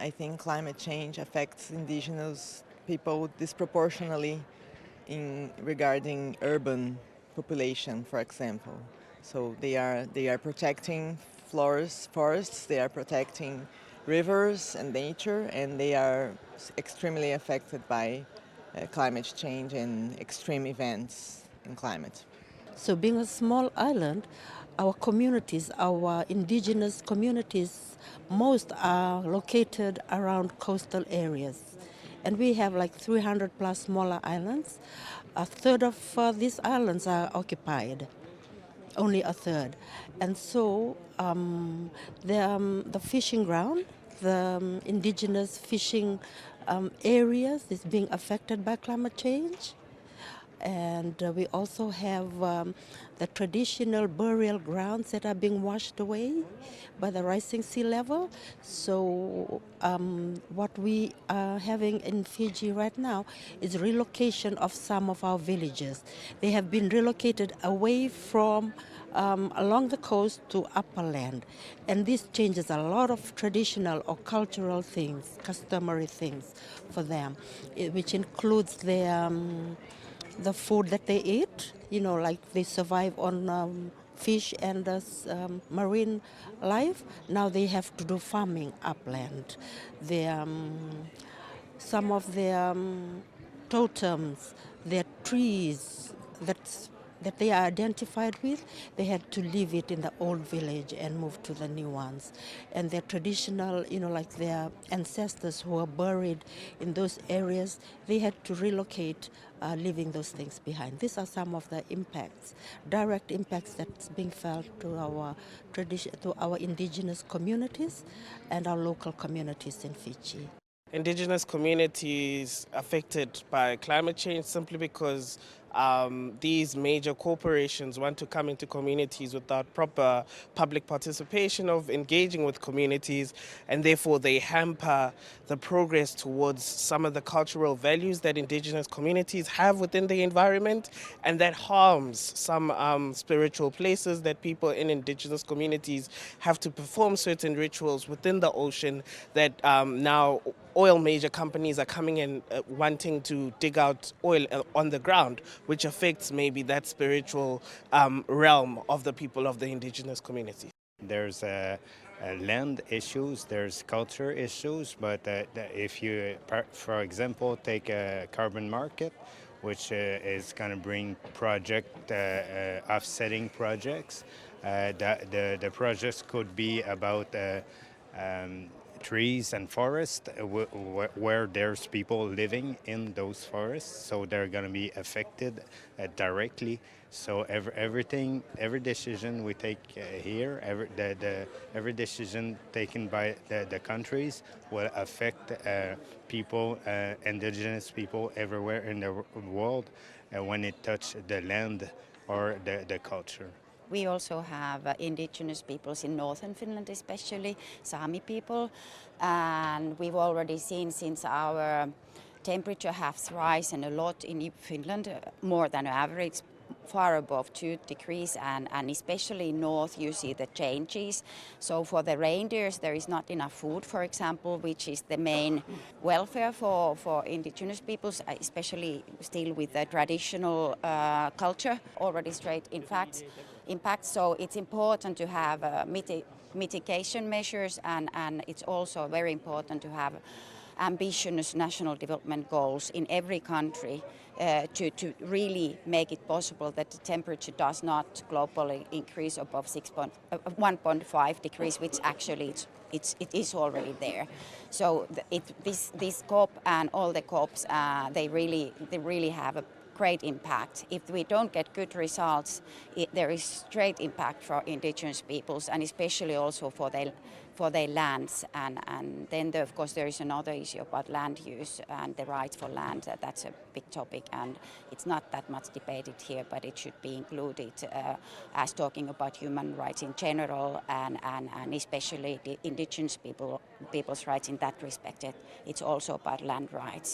I think climate change affects indigenous people disproportionately in regarding urban population, for example. So they are protecting forests, they are protecting rivers and nature, and they are extremely affected by climate change and extreme events in climate. So being a small island, our communities, our indigenous communities, most are located around coastal areas. And we have like 300 plus smaller islands. A third of these islands are occupied, only a third. And so the fishing ground, the indigenous fishing areas is being affected by climate change. And we also have the traditional burial grounds that are being washed away by the rising sea level. So what we are having in Fiji right now is relocation of some of our villages. They have been relocated away from along the coast to upper land. And this changes a lot of traditional or cultural things, customary things for them, which includes the food that they eat, like they survive on fish and marine life. Now they have to do farming upland. Some of their totems, their trees that they are identified with, they had to leave it in the old village and move to the new ones. And their traditional, like their ancestors who were buried in those areas, they had to relocate, leaving those things behind. These are some of the impacts, direct impacts that's being felt to our indigenous communities and our local communities in Fiji. Indigenous communities affected by climate change simply because these major corporations want to come into communities without proper public participation of engaging with communities, and therefore they hamper the progress towards some of the cultural values that indigenous communities have within the environment, and that harms some spiritual places that people in indigenous communities have to perform certain rituals within the ocean that now oil major companies are coming in wanting to dig out oil on the ground, which affects maybe that spiritual realm of the people of the indigenous community. There's land issues, there's culture issues, but if you, for example, take a carbon market, which is going to bring project offsetting projects, the projects could be about trees and forests where there's people living in those forests, so they're going to be affected directly. So every decision we take here, every decision taken by the countries will affect people, indigenous people everywhere in the world when it touches the land or the culture. We also have indigenous peoples in northern Finland, especially Sami people, and we've already seen since our temperature has risen a lot in Finland, more than average, far above 2 degrees, and especially in north you see the changes. So for the reindeers there is not enough food, for example, which is the main welfare for indigenous peoples, especially still with the traditional culture already straight impact. So it's important to have mitigation measures, and it's also very important to have ambitious national development goals in every country to really make it possible that the temperature does not globally increase above 1.5 degrees, which actually it is already there. So this COP and all the COPs, they really have a great impact. If we don't get good results, there is straight impact for indigenous peoples, and especially also for their lands. And then of course there is another issue about land use and the rights for land. That's a big topic, and it's not that much debated here, but it should be included as talking about human rights in general, and especially the indigenous people's rights in that respect. It's also about land rights.